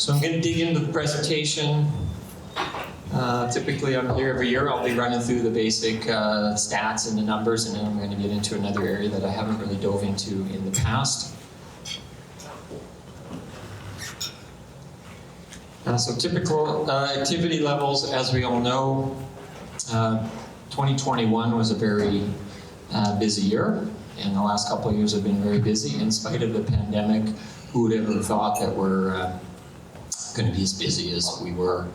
So I'm going to dig into the presentation. Typically I'm here every year. I'll be running through the basic stats and the numbers, and then I'm going to get into another area that I haven't really dove into in the past. So typical activity levels, as we all know, 2021 was a very busy year, and the last couple of years have been very busy in spite of the pandemic. Who would ever have thought that we're going to be as busy as we were?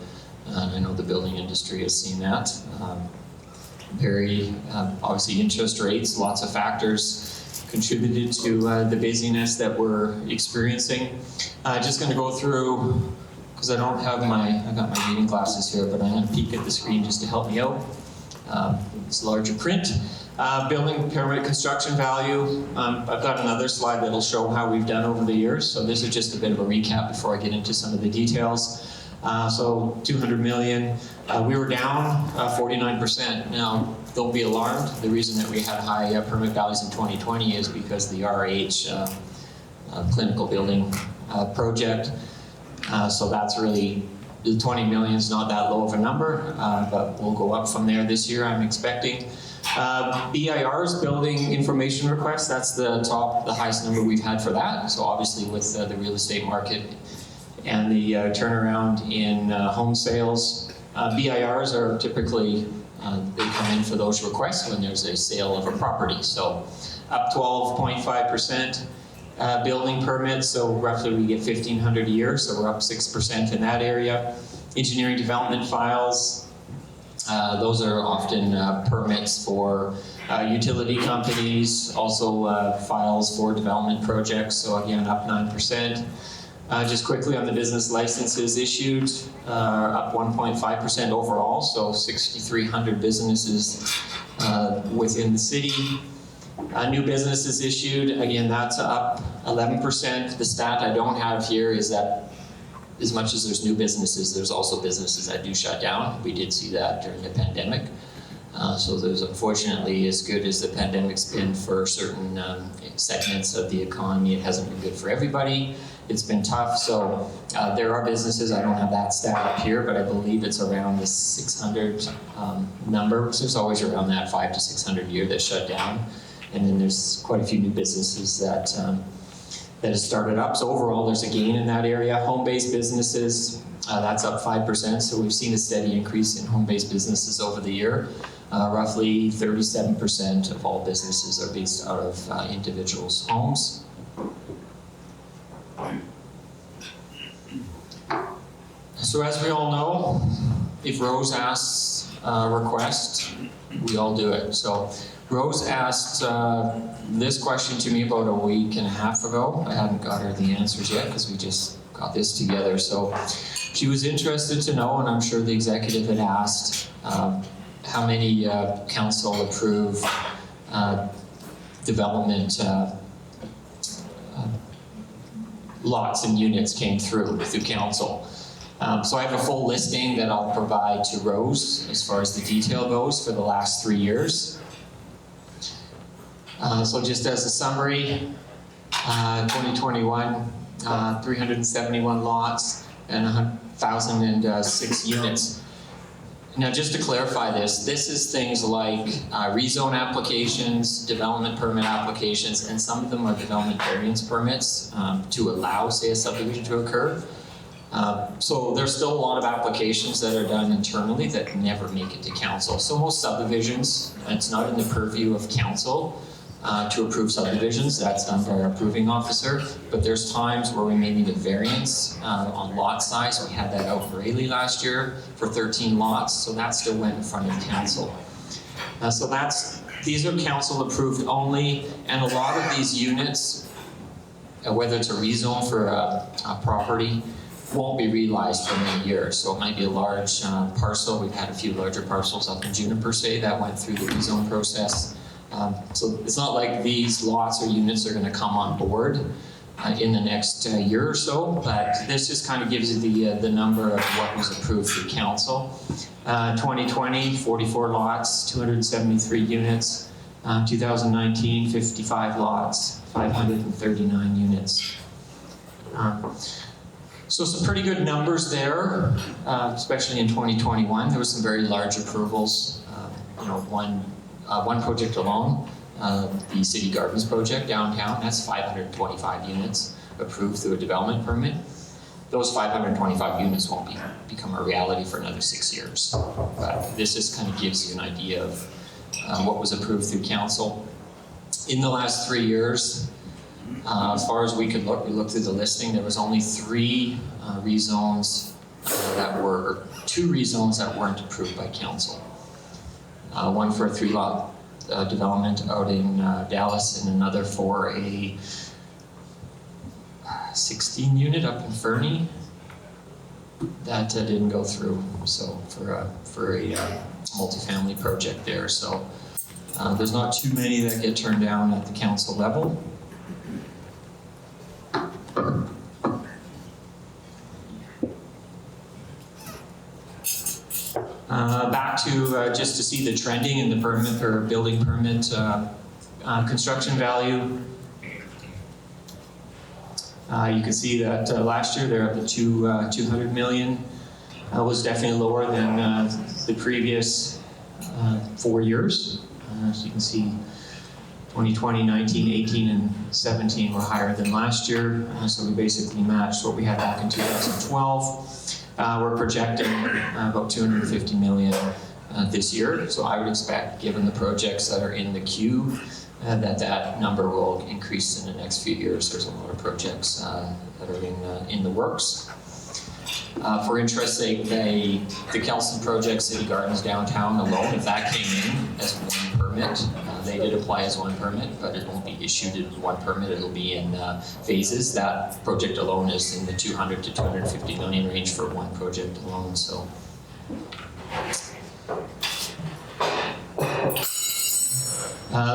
I know the building industry has seen that. Obviously interest rates, lots of factors contributed to the busyness that we're experiencing. Just going to go through, because I got my reading glasses here, but I'm going to peek at the screen just to help me out. It's larger print. Building permit construction value. I've got another slide that'll show how we've done over the years. So this is just a bit of a recap before I get into some of the details. So 200 million. We were down 49%. Now, don't be alarmed. The reason that we had high permit values in 2020 is because the RH clinical building project. So that's really, the 20 million is not that low of a number, but we'll go up from there this year, I'm expecting. BIRs, building information requests, that's the highest number we've had for that. So obviously with the real estate market and the turnaround in home sales, BIRs are typically, they come in for those requests when there's a sale of a property. So up 12.5%. Building permits, so roughly we get 1,500 a year, so we're up 6% in that area. Engineering development files, those are often permits for utility companies, also files for development projects, so again up 9%. Just quickly on the business licenses issued, up 1.5% overall, so 6,300 businesses within the city. New businesses issued, again, that's up 11%. The stat I don't have here is that as much as there's new businesses, there's also businesses that do shut down. We did see that during the pandemic. So there's, unfortunately, as good as the pandemic's been for certain segments of the economy, it hasn't been good for everybody. It's been tough, so there are businesses, I don't have that stat up here, but I believe it's around the 600 number. So there's always around that 500 to 600 a year that shut down. And then there's quite a few new businesses that has started up. So overall, there's a gain in that area. Home-based businesses, that's up 5%. So we've seen a steady increase in home-based businesses over the year. Roughly 37% of all businesses are based out of individuals' homes. So as we all know, if Rose asks a request, we all do it. So Rose asked this question to me about a week and a half ago. I hadn't got her the answers yet because we just got this together. So she was interested to know, and I'm sure the executive had asked, how many council approved development lots and units came through council. So I have a full listing that I'll provide to Rose as far as the detail goes for the last 3 years. So just as a summary, 2021, 371 lots and 1,006 units. Now just to clarify this is things like rezone applications, development permit applications, and some of them are development variance permits to allow, say, a subdivision to occur. So there's still a lot of applications that are done internally that never make it to council. So most subdivisions, it's not in the purview of council to approve subdivisions. That's done by our approving officer. But there's times where we may need a variance on lot size. We had that out for Rayleigh last year for 13 lots, so that still went in front of council. So these are council approved only, and a lot of these units, whether it's a rezone for a property, won't be realized for many years. So it might be a large parcel. We've had a few larger parcels up in Juniper, say, that went through the rezone process. So it's not like these lots or units are going to come on board in the next year or so, but this just kind of gives you the number of what was approved through council. 2020, 44 lots, 273 units. 2019, 55 lots, 539 units. So some pretty good numbers there, especially in 2021. There were some very large approvals. One project alone, the City Gardens project downtown, that's 525 units approved through a development permit. Those 525 units won't become a reality for another 6 years. But this just kind of gives you an idea of what was approved through council. In the last 3 years, as far as we could look, we looked through the listing, there was only 3 rezones two rezones that weren't approved by council. One for a 3-lot development out in Dallas, and another for a 16 unit up in Fernie. That didn't go through, so for a multifamily project there. So there's not too many that get turned down at the council level. Back to just to see the trending in the permit or building permit construction value. You can see that last year they're up to 200 million. Was definitely lower than the previous 4 years. As you can see, 2020, 19, 18, and 17 were higher than last year. So we basically matched what we had back in 2012. We're projecting about 250 million this year. So I would expect, given the projects that are in the queue, that number will increase in the next few years. There's a lot of projects that are in the works. For interest's sake, the Kelson project, City Gardens downtown alone, if that came in as one permit, they did apply as one permit, but it won't be issued in one permit, it'll be in phases. That project alone is in the 200 to 250 million range for one project alone. So.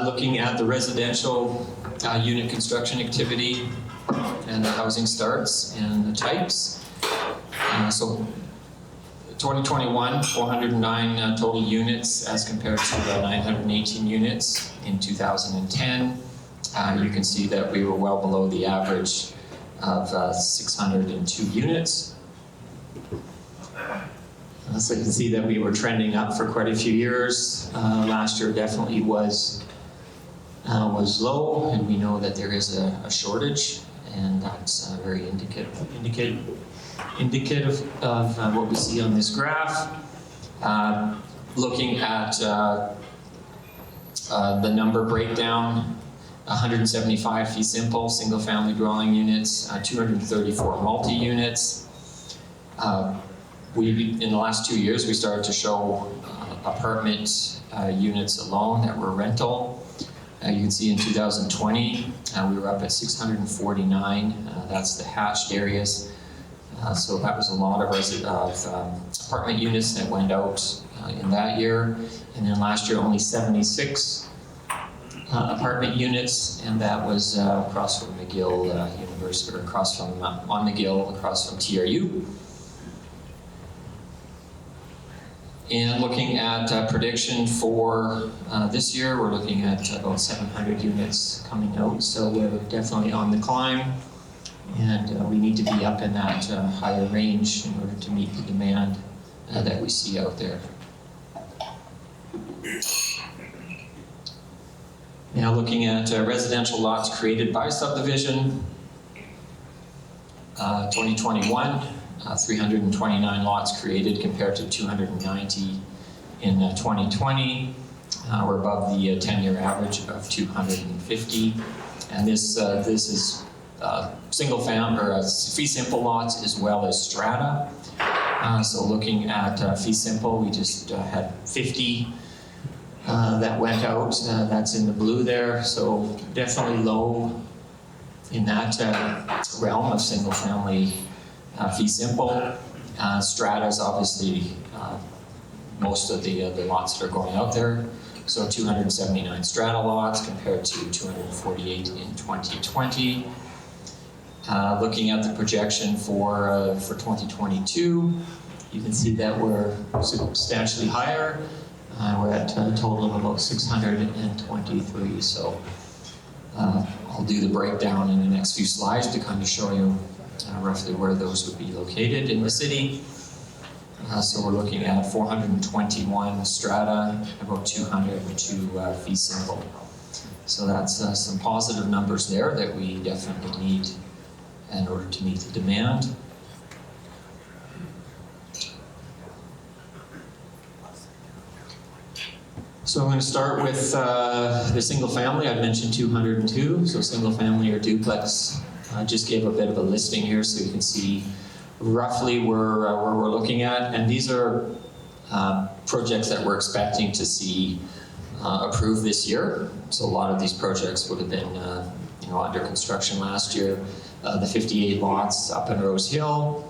Looking at the residential unit construction activity and the housing starts and the types. So 2021, 409 total units as compared to 918 units in 2010. You can see that we were well below the average of 602 units. So you can see that we were trending up for quite a few years. Last year definitely was low, and we know that there is a shortage, and that's very indicative of what we see on this graph. Looking at the number breakdown, 175 fee simple single-family dwelling units, 234 multi-units. In the last 2 years, we started to show apartment units alone that were rental. You can see in 2020, we were up at 649. That's the hatched areas. So that was a lot of apartment units that went out in that year. And then last year, only 76 apartment units, and that was across from McGill University, or across from on McGill, across from TRU. And looking at prediction for this year, we're looking at about 700 units coming out. So we're definitely on the climb, and we need to be up in that higher range in order to meet the demand that we see out there. Now looking at residential lots created by subdivision, 2021. 329 lots created compared to 290 in 2020. We're above the 10-year average of 250. And this is single family or fee simple lots as well as strata. So looking at fee simple, we just had 50 that went out. That's in the blue there. So definitely low in that realm of single family fee simple. Strata is obviously most of the lots that are going out there. So 279 strata lots compared to 248 in 2020. Looking at the projection for 2022, you can see that we're substantially higher. We're at a total of about 623. So I'll do the breakdown in the next few slides to kind of show you roughly where those would be located in the city. So we're looking at 421 strata, about 202 fee simple. So that's some positive numbers there that we definitely need in order to meet the demand. So I'm going to start with the single family. I've mentioned 202, so single family or duplex. I just gave a bit of a listing here so you can see roughly where we're looking at. And these are projects that we're expecting to see approved this year. So a lot of these projects would have been under construction last year. The 58 lots up in Rose Hill,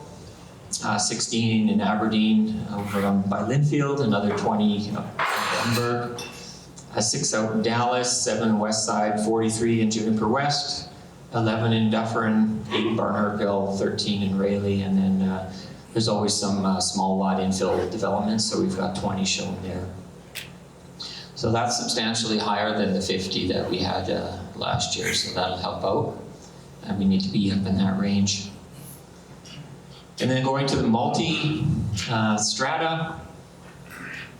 16 in Aberdeen over by Linfield, another 20 in Denver, 6 out in Dallas, 7 West Side, 43 in Juniper West, 11 in Dufferin, 8 in Barnhartville, 13 in Rayleigh, and then there's always some small lot infill developments, so we've got 20 shown there. So that's substantially higher than the 50 that we had last year, so that'll help out. And we need to be up in that range. And then going to the multi strata,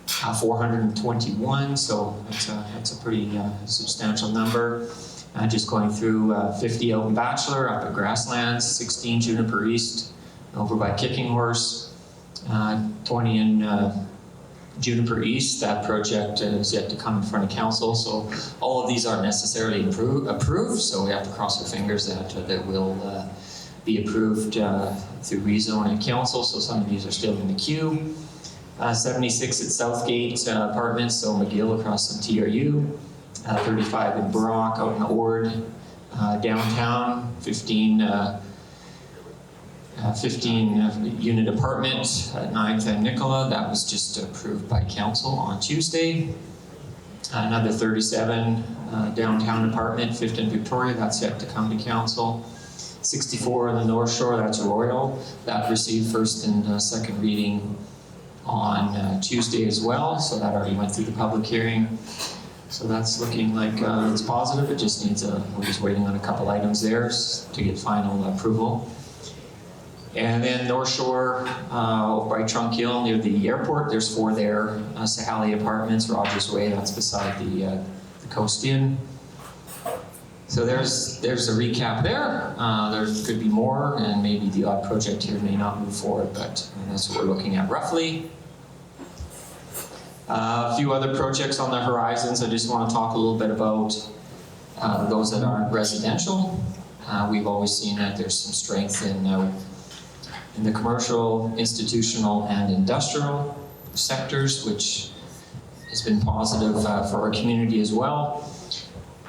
421, so that's a pretty substantial number. Just going through 50 out in Bachelor, up at Grasslands, 16 Juniper East, over by Kicking Horse, 20 in Juniper East. That project is yet to come in front of council, so all of these aren't necessarily approved, so we have to cross our fingers that will be approved through rezone and council, so some of these are still in the queue. 76 at Southgate Apartments, so McGill across from TRU. 35 in Brock, out in Ord, downtown. 15 unit apartment at 9th and Nicola. That was just approved by council on Tuesday. Another 37 downtown apartment, 5th and Victoria. That's yet to come to council. 64 in the North Shore, that's Royal. That received first and second reading on Tuesday as well, so that already went through the public hearing. So that's looking like it's positive. It just needs we're just waiting on a couple items there to get final approval. And then North Shore, by Trunk Hill near the airport, there's 4 there. Sahali Apartments, Rogers Way, that's beside the Coast Inn. So there's a recap there. There could be more, and maybe the odd project here may not move forward, but that's what we're looking at roughly. A few other projects on the horizons. I just want to talk a little bit about those that aren't residential. We've always seen that there's some strength in the commercial, institutional, and industrial sectors, which has been positive for our community as well.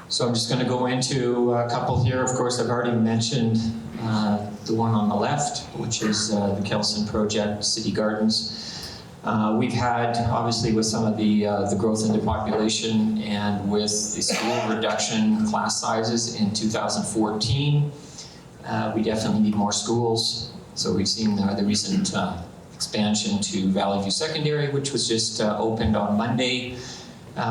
So I'm just going to go into a couple here. Of course, I've already mentioned the one on the left, which is the Kelson project, City Gardens. We've had, obviously, with some of the growth in the population and with the school reduction class sizes in 2014, we definitely need more schools. So we've seen the recent expansion to Valley View Secondary, which was just opened on Monday.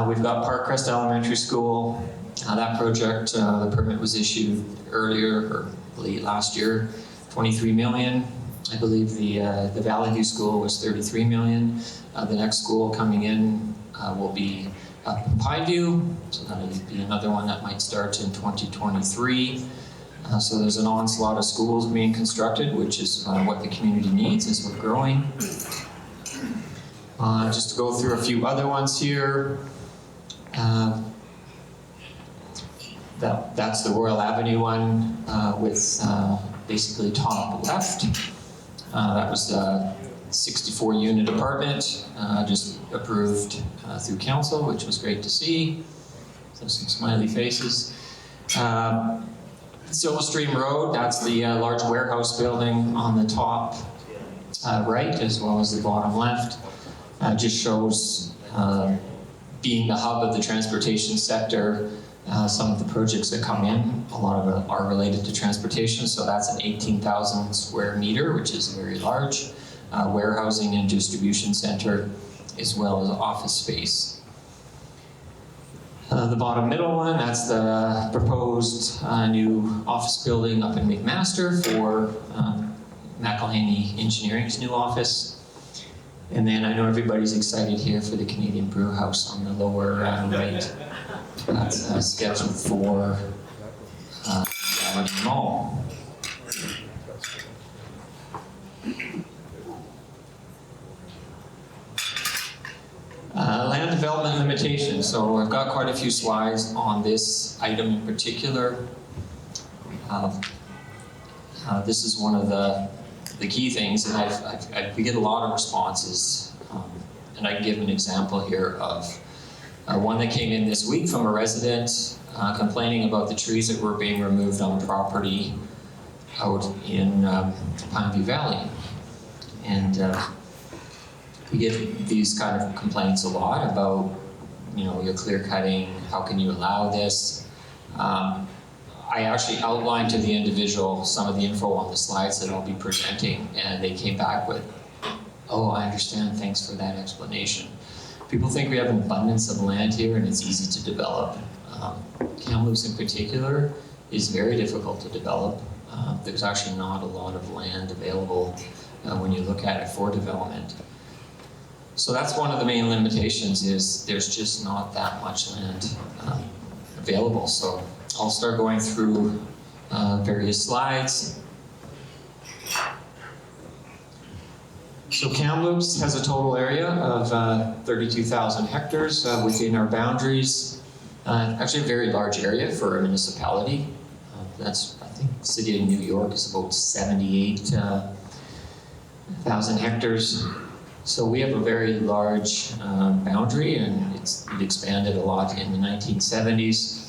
We've got Parkcrest Elementary School. That project, the permit was issued earlier, or late last year, $23 million. I believe the Valley View School was $33 million. The next school coming in will be up in Pineview, so that'll be another one that might start in 2023. So there's an onslaught of schools being constructed, which is what the community needs as we're growing. Just to go through a few other ones here. That's the Royal Avenue one with basically top left. That was a 64 unit apartment, just approved through council, which was great to see. So some smiley faces. Silver Stream Road, that's the large warehouse building on the top right, as well as the bottom left. Just shows being the hub of the transportation sector. Some of the projects that come in, a lot of it are related to transportation, so that's an 18,000 square meter, which is very large, warehousing and distribution center, as well as office space. The bottom middle one, that's the proposed new office building up in McMaster for McElhaney Engineering's new office. And then I know everybody's excited here for the Canadian Brew House on the lower right. That's scheduled for Mall. Land development limitations. So I've got quite a few slides on this item in particular. This is one of the key things, and we get a lot of responses. And I can give an example here of one that came in this week from a resident complaining about the trees that were being removed on property out in Pineview Valley. And we get these kind of complaints a lot about, you know, you're clear cutting, how can you allow this? I actually outlined to the individual some of the info on the slides that I'll be presenting, and they came back with, oh, I understand, thanks for that explanation. People think we have an abundance of land here and it's easy to develop. Kamloops in particular is very difficult to develop. There's actually not a lot of land available when you look at it for development. So that's one of the main limitations, is there's just not that much land available. So I'll start going through various slides. So Kamloops has a total area of 32,000 hectares within our boundaries. Actually a very large area for a municipality. That's, I think, the city of New York is about 78,000 hectares. So we have a very large boundary, and it expanded a lot in the 1970s.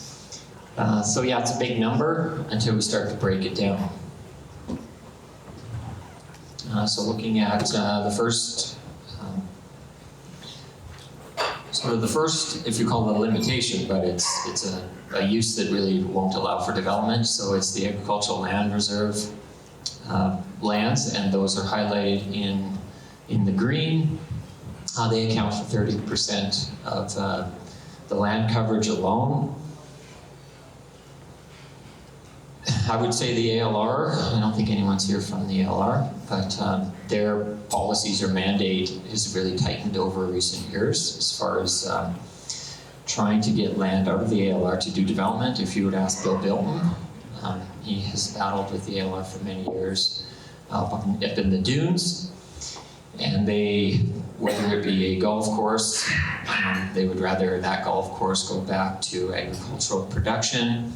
So yeah, it's a big number until we start to break it down. So looking at the first, sort of the first, if you call it a limitation, but it's a use that really won't allow for development. So it's the agricultural land reserve lands, and those are highlighted in the green. They account for 30% of the land coverage alone. I would say the ALR, I don't think anyone's here from the ALR, but their policies or mandate has really tightened over recent years as far as trying to get land out of the ALR to do development. If you would ask Bill Bilton, he has battled with the ALR for many years up in the dunes. And they, whether it be a golf course, they would rather that golf course go back to agricultural production.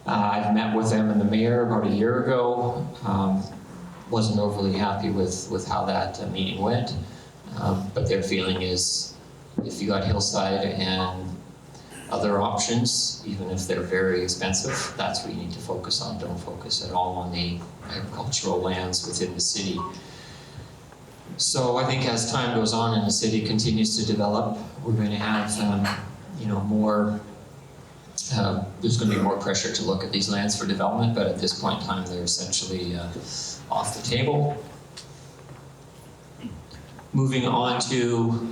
I've met with them and the mayor about a year ago. Wasn't overly happy with how that meeting went. But their feeling is, if you got hillside and other options, even if they're very expensive, that's what you need to focus on. Don't focus at all on the agricultural lands within the city. So I think as time goes on and the city continues to develop, we're going to have, you know, more. There's going to be more pressure to look at these lands for development, but at this point in time, they're essentially off the table. Moving on to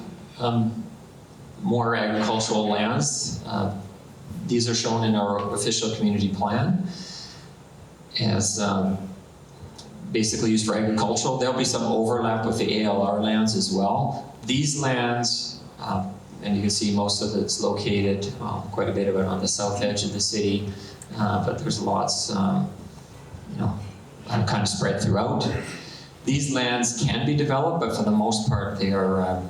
more agricultural lands. These are shown in our official community plan as basically used for agricultural. There'll be some overlap with the ALR lands as well. These lands, and you can see most of it's located, quite a bit of it on the south edge of the city, but there's lots, you know, kind of spread throughout. These lands can be developed, but for the most part they are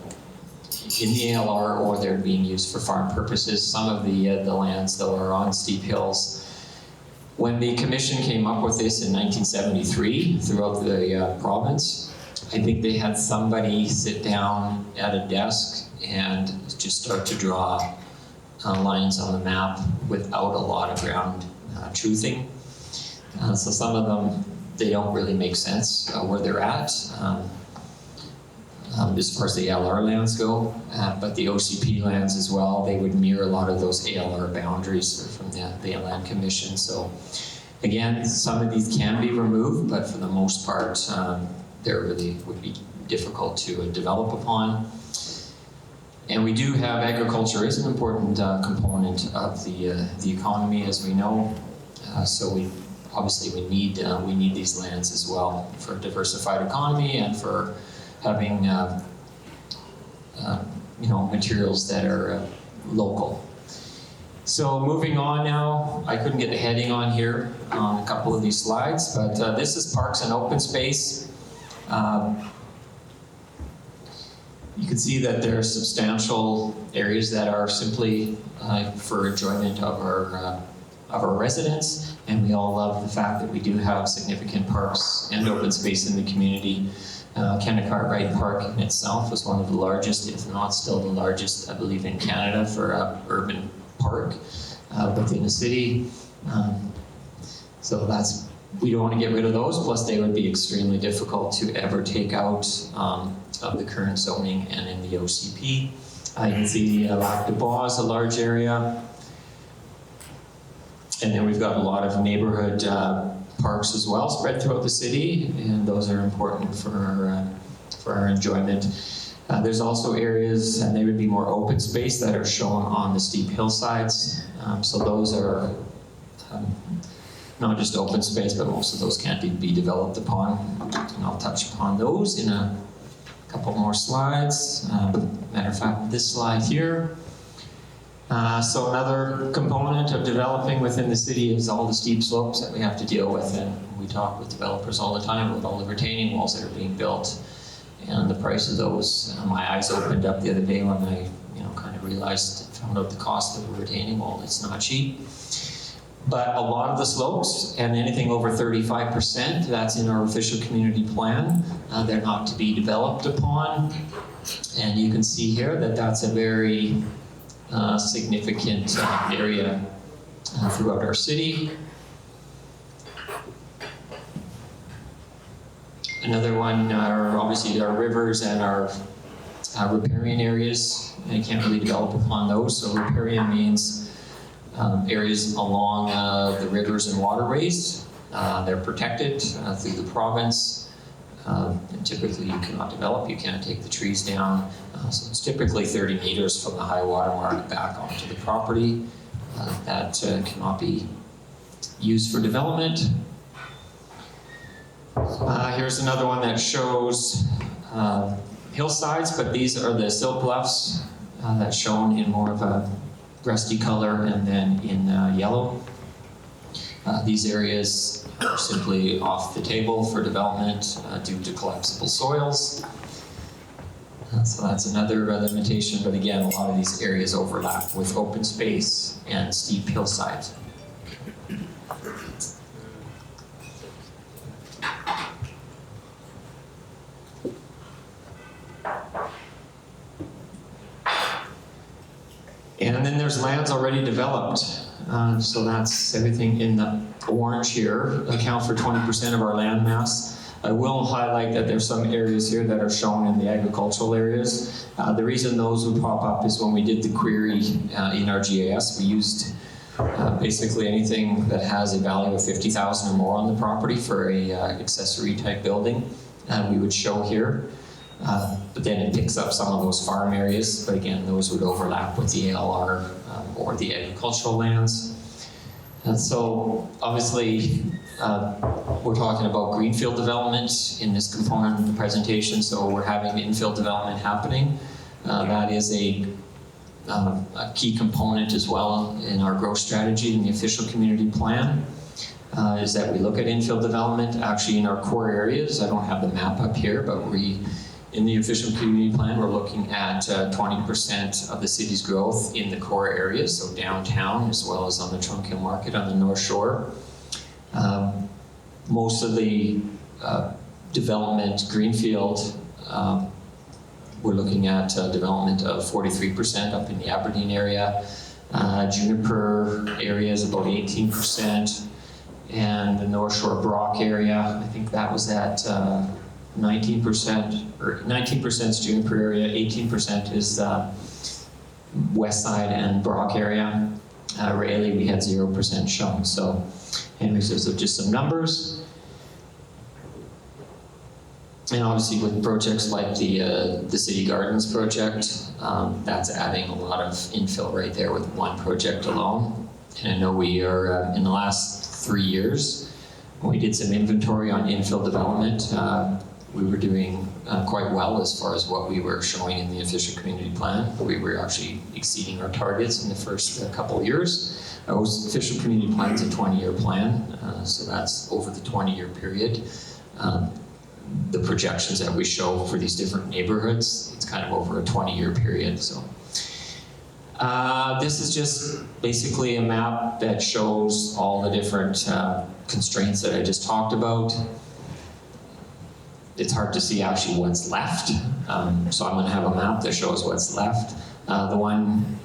in the ALR or they're being used for farm purposes. Some of the lands though are on steep hills. When the commission came up with this in 1973 throughout the province, I think they had somebody sit down at a desk and just start to draw lines on the map without a lot of ground truthing. So some of them, they don't really make sense where they're at as far as the ALR lands go, but the OCP lands as well, they would mirror a lot of those ALR boundaries from the Land Commission. So again, some of these can be removed, but for the most part, they really would be difficult to develop upon. And we do have, agriculture is an important component of the economy, as we know. So obviously we need these lands as well for a diversified economy and for having materials that are local. So moving on now, I couldn't get the heading on here on a couple of these slides, but this is parks and open space. You can see that there are substantial areas that are simply for enjoyment of our residents, and we all love the fact that we do have significant parks and open space in the community. Kwiatkowski Park in itself is one of the largest, if not still the largest, I believe, in Canada for an urban park within the city. So we don't want to get rid of those, plus they would be extremely difficult to ever take out of the current zoning and in the OCP. You can see Lac du Bois is a large area. And then we've got a lot of neighborhood parks as well spread throughout the city, and those are important for our enjoyment. There's also areas, and they would be more open space, that are shown on the steep hillsides. So those are not just open space, but most of those can't be developed upon. And I'll touch upon those in a couple more slides. Matter of fact, this slide here. So another component of developing within the city is all the steep slopes that we have to deal with, and we talk with developers all the time about all the retaining walls that are being built and the price of those. My eyes opened up the other day when I kind of found out the cost of a retaining wall. It's not cheap. But a lot of the slopes, and anything over 35%, that's in our official community plan. They're not to be developed upon. And you can see here that that's a very significant area throughout our city. Another one are obviously our rivers and our riparian areas. And you can't really develop upon those. So riparian means areas along the rivers and waterways. They're protected through the province. And typically you cannot develop, you can't take the trees down. So it's typically 30 meters from the high water mark back onto the property. That cannot be used for development. Here's another one that shows hillsides, but these are the silt bluffs that's shown in more of a rusty color and then in yellow. These areas are simply off the table for development due to collapsible soils. So that's another limitation, but again, a lot of these areas overlap with open space and steep hillsides. And then there's lands already developed. So that's everything in the orange here, account for 20% of our land mass. I will highlight that there's some areas here that are shown in the agricultural areas. The reason those would pop up is when we did the query in our GIS, we used basically anything that has a value of 50,000 or more on the property for a accessory type building, we would show here. But then it picks up some of those farm areas, but again, those would overlap with the ALR or the agricultural lands. And so obviously, we're talking about greenfield development in this component of the presentation, so we're having infill development happening. That is a key component as well in our growth strategy in the official community plan, is that we look at infill development actually in our core areas. I don't have the map up here, but in the official community plan, we're looking at 20% of the city's growth in the core areas, so downtown as well as on the Trunk Hill Market on the North Shore. Most of the development, greenfield, we're looking at development of 43% up in the Aberdeen area. Juniper area is about 18%. And the North Shore Brock area, I think that was at 19%, or 19% is Juniper area, 18% is West Side and Brock area. Rayleigh, we had 0% shown. So anyways, those are just some numbers. And obviously with projects like the City Gardens project, that's adding a lot of infill right there with one project alone. And I know we are, in the last 3 years, when we did some inventory on infill development, we were doing quite well as far as what we were showing in the official community plan. We were actually exceeding our targets in the first couple of years. Our official community plan is a 20-year plan, so that's over the 20-year period. The projections that we show for these different neighborhoods, it's kind of over a 20-year period. So this is just basically a map that shows all the different constraints that I just talked about. It's hard to see actually what's left, so I'm going to have a map that shows what's left. The one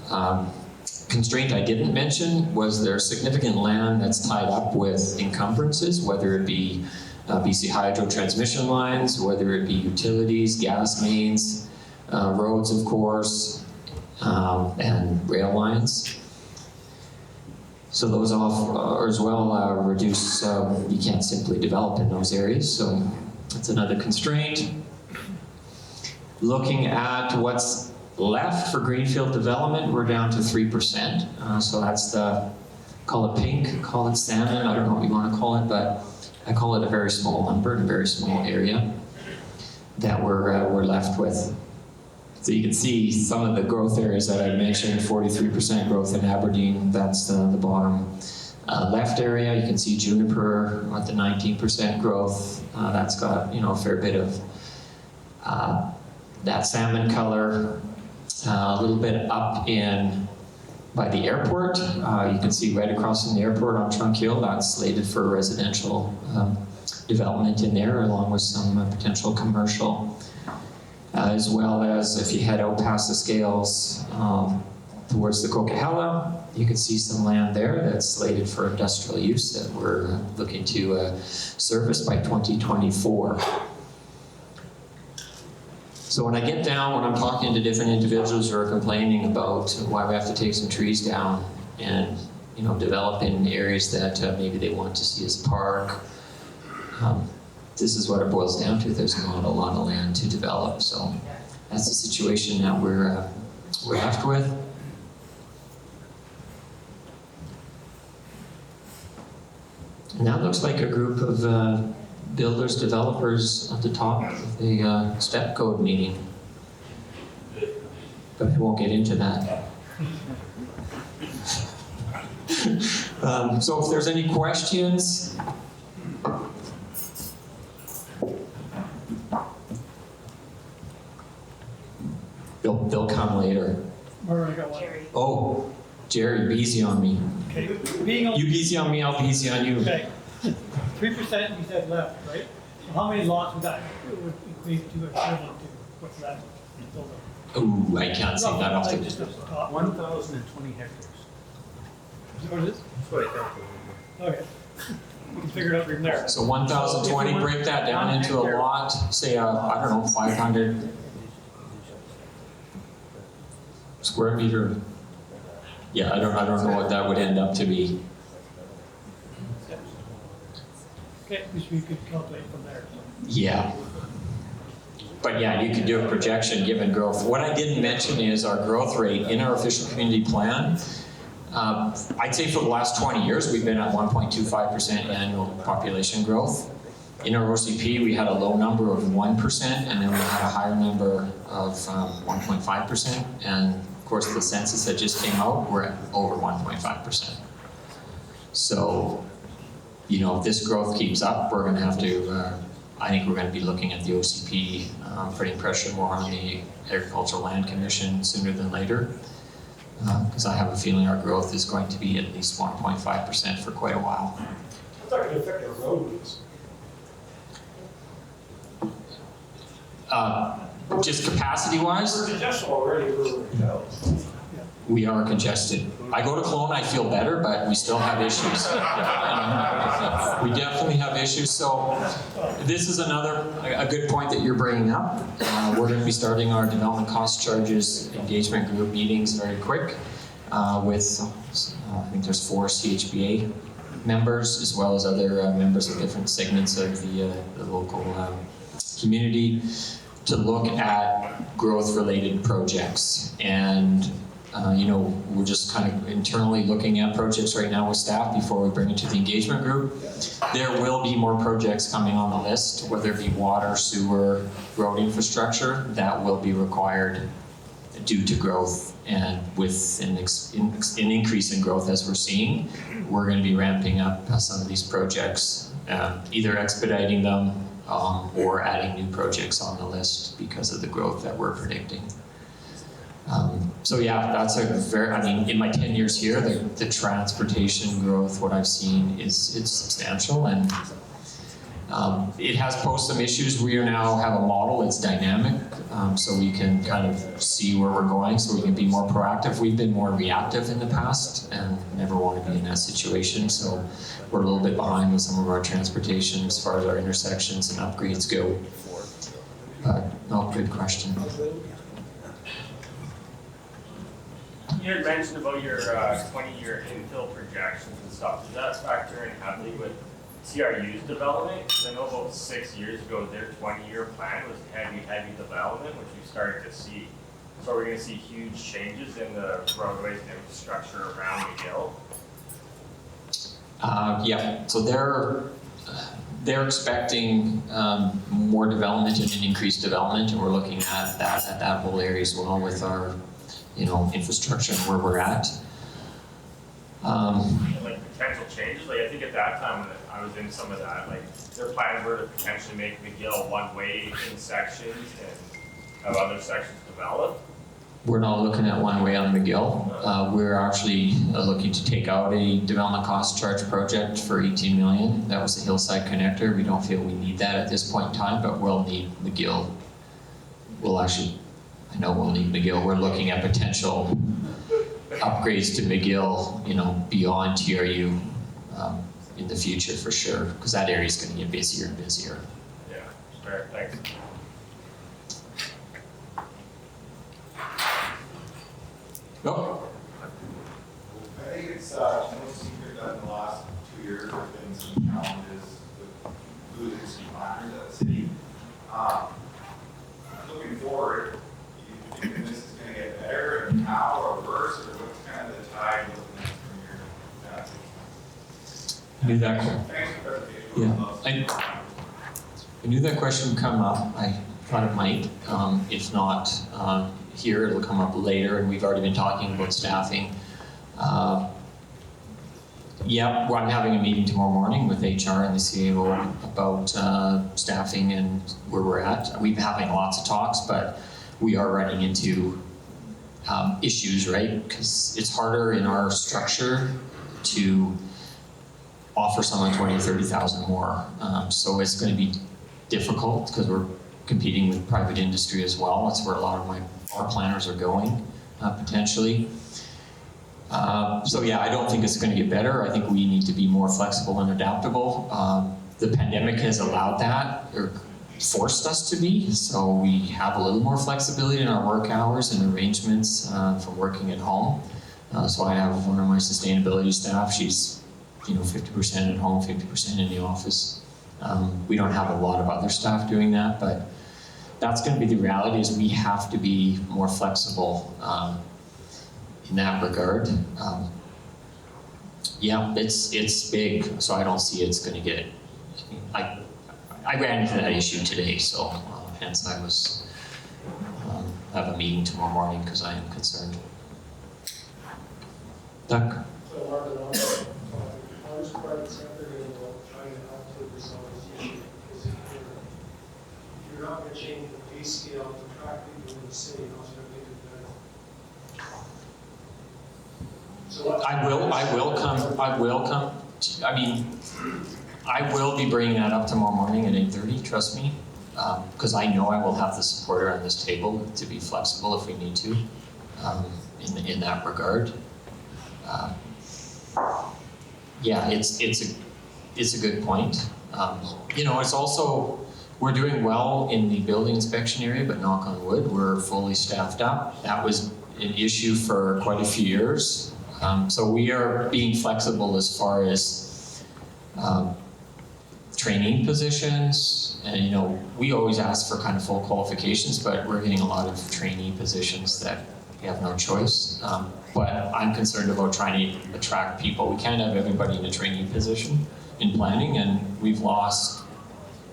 constraint I didn't mention was there's significant land that's tied up with encumbrances, whether it be BC Hydro transmission lines, whether it be utilities, gas mains, roads, of course, and rail lines. So those all are as well reduce, you can't simply develop in those areas, so that's another constraint. Looking at what's left for greenfield development, we're down to 3%. So that's the, call it pink, call it salmon, I don't know what you want to call it, but I call it a very small number, a very small area that we're left with. So you can see some of the growth areas that I mentioned, 43% growth in Aberdeen, that's the bottom left area. You can see Juniper at the 19% growth. That's got, a fair bit of that salmon color. A little bit up in by the airport. You can see right across from the airport on Trunk Hill, that's slated for residential development in there, along with some potential commercial, as well as if you head out past the scales towards the Coquihalla, you can see some land there that's slated for industrial use that we're looking to service by 2024. So when I get down, when I'm talking to different individuals who are complaining about why we have to take some trees down and develop in areas that maybe they want to see as a park, this is what it boils down to. There's not a lot of land to develop, so that's the situation that we're left with. And that looks like a group of builders, developers at the top of the step code meeting. But I won't get into that. So if there's any questions, they'll come later. Marvin, I got one. Jerry. Oh, Jerry, be easy on me. Okay. You be easy on me, I'll be easy on you. Okay. 3% you said left, right? So how many lots would that would equate to equivalent to? What's that? Ooh, I can't say that off the Just the top. 1,020 hectares. Is that what it is? That's what I calculated. Okay. You can figure it out from there. So 1,020, break that down into a lot, say, I don't know, 500 square meter. Yeah, I don't know what that would end up to be. Okay, which we could calculate from there. Yeah. But yeah, you could do a projection given growth. What I didn't mention is our growth rate in our official community plan. I'd say for the last 20 years, we've been at 1.25% annual population growth. In our OCP, we had a low number of 1%, and then we had a higher number of 1.5%. And of course, the census that just came out, we're at over 1.5%. So, if this growth keeps up, we're going to have to, I think we're going to be looking at the OCP, putting pressure more on the Agricultural Land Commission sooner than later. Because I have a feeling our growth is going to be at least 1.5% for quite a while. I thought it would affect our roadways. Just capacity-wise, We're congested already. we are congested. I go to Kelowna, I feel better, but we still have issues. We definitely have issues. So this is a good point that you're bringing up. We're going to be starting our development cost charges engagement group meetings very quick with, I think there's 4 CHBA members, as well as other members of different segments of the local community to look at growth-related projects. And we're just kind of internally looking at projects right now with staff before we bring it to the engagement group. There will be more projects coming on the list, whether it be water, sewer, road infrastructure, that will be required due to growth. And with an increase in growth as we're seeing, we're going to be ramping up some of these projects, either expediting them or adding new projects on the list because of the growth that we're predicting. So yeah, that's in my 10 years here, the transportation growth, what I've seen it's substantial, and it has posed some issues. We now have a model, it's dynamic, so we can kind of see where we're going, so we can be more proactive. We've been more reactive in the past and never want to be in that situation, so we're a little bit behind with some of our transportation as far as our intersections and upgrades go. But no, good question. You had mentioned about your 20-year infill projections and stuff. Does that factor in heavily with TRU's development? Because I know about 6 years ago, their 20-year plan was heavy development, which we started to see. So are we going to see huge changes in the roadways and infrastructure around McGill? Yeah, so they're expecting more development and an increased development, and we're looking at that whole area as well with our infrastructure and where we're at. Like potential changes, like I think at that time when I was in some of that, like their plans were to potentially make McGill one-way in sections and have other sections developed. We're not looking at one way on McGill. We're actually looking to take out a development cost charge project for 18 million. That was the Hillside Connector. We don't feel we need that at this point in time, but we'll need McGill. I know we'll need McGill. We're looking at potential upgrades to McGill, beyond TRU in the future for sure, because that area is going to get busier and busier. Yeah, fair. Thanks. Oh. I think it's no secret that in the last 2 years there have been some challenges with losing some planners at the city. Looking forward, do you think this is going to get better and how or worse, or what's kind of the tide looking at from your I knew that. Thanks for the presentation. Yeah, I knew that question would come up. I thought it might. If not here, it'll come up later, and we've already been talking about staffing. Yeah, well, I'm having a meeting tomorrow morning with HR and the CAO about staffing and where we're at. We've been having lots of talks, but we are running into issues, right? Because it's harder in our structure to offer someone 20 or 30,000 more. So it's going to be difficult because we're competing with private industry as well. That's where a lot of our planners are going, potentially. So yeah, I don't think it's going to get better. I think we need to be more flexible and adaptable. The pandemic has allowed that, or forced us to be, so we have a little more flexibility in our work hours and arrangements from working at home. So I have one of my sustainability staff, she's 50% at home, 50% in the office. We don't have a lot of other staff doing that, but that's going to be the reality, is we have to be more flexible in that regard. Yeah, it's big, so I don't see it's going to get. I ran into that issue today, so hence I was have a meeting tomorrow morning because I am concerned. Doug. So Marvin, how is private sector going to try and help to resolve this issue? Because if you're not going to change the pay scale to attract people in the city, how's it going to make it better? So I will be bringing that up tomorrow morning at 8:30, trust me, because I know I will have the support around this table to be flexible if we need to in that regard. Yeah, it's a good point. It's also, we're doing well in the building inspection area, but knock on wood, we're fully staffed up. That was an issue for quite a few years. So we are being flexible as far as trainee positions, and you know, we always ask for kind of full qualifications, but we're getting a lot of trainee positions that we have no choice. But I'm concerned about trying to attract people. We can't have everybody in a trainee position in planning, and we've lost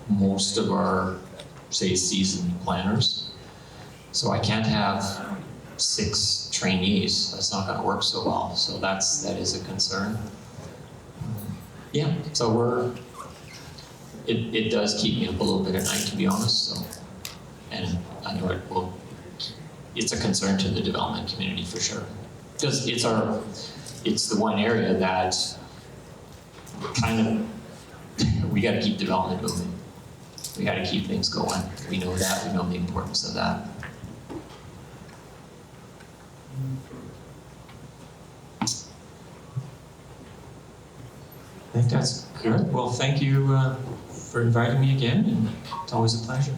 most of our, say, seasoned planners. So I can't have 6 trainees. That's not going to work so well. So that is a concern. Yeah, so it does keep me up a little bit at night, to be honest. So, and I know it's a concern to the development community for sure, because it's the one area that kind of, we got to keep development moving. We got to keep things going. We know that. We know the importance of that. I think that's good. Well, thank you for inviting me again, and it's always a pleasure.